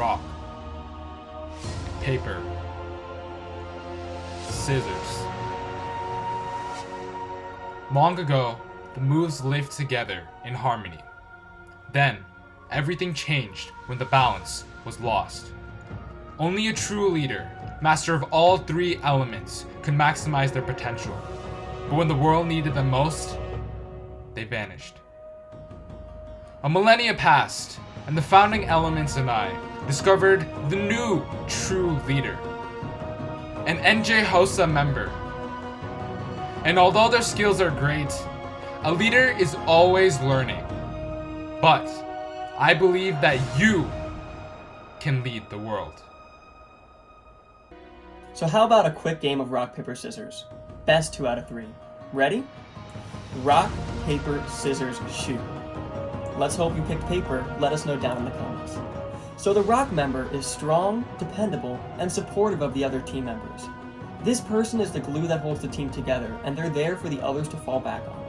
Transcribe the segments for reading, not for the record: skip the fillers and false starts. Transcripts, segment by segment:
rock, paper, scissors. Long ago, the moves lived together in harmony. Then, everything changed when the balance was lost. Only a true leader, master of all three elements, could maximize their potential. But when the world needed them most, they vanished. A millennia passed, and the founding elements and I discovered the new true leader, an NJ Hosa member. And although their skills are great, a leader is always learning. But I believe that you can lead the world. So how about a quick game of rock, paper, scissors? Best 2 out of 3. Ready? Rock, paper, scissors, shoot. Let's hope you picked paper. Let us know down in the comments. So the rock member is strong, dependable, and supportive of the other team members. This person is the glue that holds the team together, and they're there for the others to fall back on.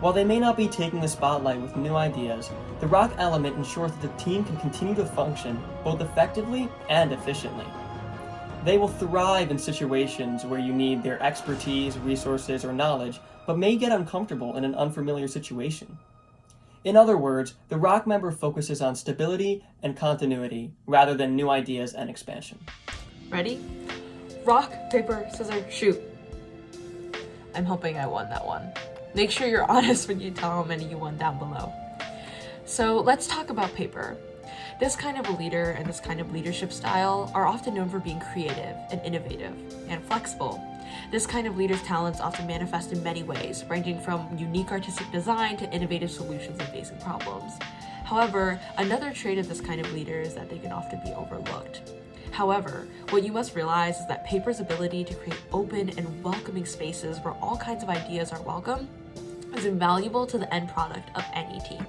While they may not be taking the spotlight with new ideas, the rock element ensures that the team can continue to function both effectively and efficiently. They will thrive in situations where you need their expertise, resources, or knowledge, but may get uncomfortable in an unfamiliar situation. In other words, the rock member focuses on stability and continuity rather than new ideas and expansion. Ready? Rock, paper, scissors, shoot. I'm hoping I won that one. Make sure you're honest when you tell how many you won down below. So let's talk about paper. This kind of a leader and this kind of leadership style are often known for being creative and innovative and flexible. This kind of leader's talents often manifest in many ways, ranging from unique artistic design to innovative solutions in facing problems. However, another trait of this kind of leader is that they can often be overlooked. However, what you must realize is that paper's ability to create open and welcoming spaces where all kinds of ideas are welcome is invaluable to the end product of any team.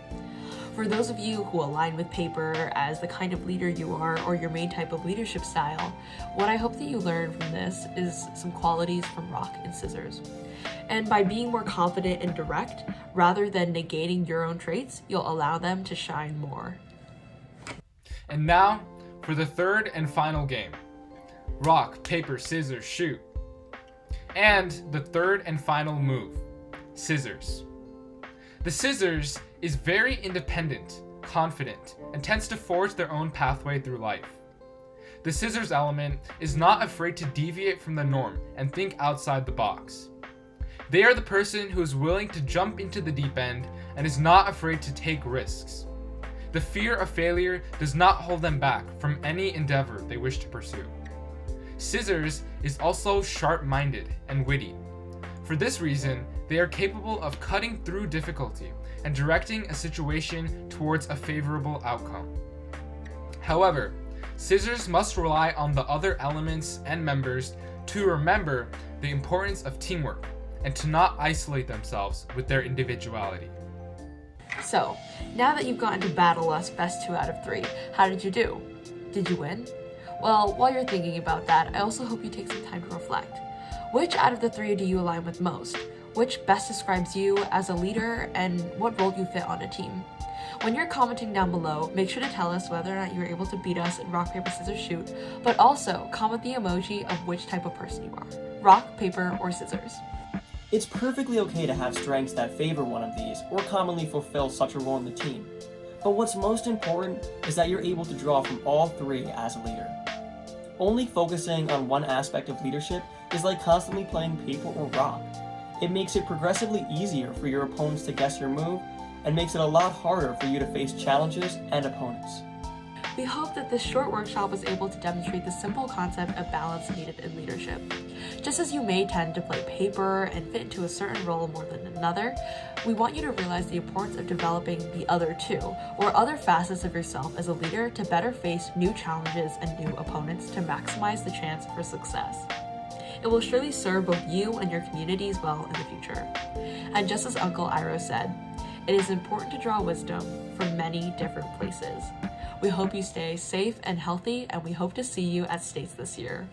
For those of you who align with paper as the kind of leader you are or your main type of leadership style, what I hope that you learn from this is some qualities from rock and scissors. And by being more confident and direct, rather than negating your own traits, you'll allow them to shine more. And now, for the third and final game. Rock, paper, scissors, shoot. And the third and final move. Scissors. The scissors is very independent, confident, and tends to forge their own pathway through life. The scissors element is not afraid to deviate from the norm and think outside the box. They are the person who is willing to jump into the deep end and is not afraid to take risks. The fear of failure does not hold them back from any endeavor they wish to pursue. Scissors is also sharp-minded and witty. For this reason, they are capable of cutting through difficulty and directing a situation towards a favorable outcome. However, scissors must rely on the other elements and members to remember the importance of teamwork and to not isolate themselves with their individuality. So, now that you've gotten to battle us best 2 out of 3, how did you do? Did you win? Well, while you're thinking about that, I also hope you take some time to reflect. Which out of the 3 do you align with most? Which best describes you as a leader and what role you fit on a team? When you're commenting down below, make sure to tell us whether or not you were able to beat us in rock, paper, scissors, shoot, but also comment the emoji of which type of person you are, rock, paper, or scissors. It's perfectly okay to have strengths that favor one of these or commonly fulfill such a role in the team. But what's most important is that you're able to draw from all 3 as a leader. Only focusing on one aspect of leadership is like constantly playing paper or rock. It makes it progressively easier for your opponents to guess your move and makes it a lot harder for you to face challenges and opponents. We hope that this short workshop was able to demonstrate the simple concept of balance needed in leadership. Just as you may tend to play paper and fit into a certain role more than another, we want you to realize the importance of developing the other 2, or other facets of yourself as a leader to better face new challenges and new opponents to maximize the chance for success. It will surely serve both you and your communities well in the future. And just as Uncle Iroh said, it is important to draw wisdom from many different places. We hope you stay safe and healthy, and we hope to see you at States this year.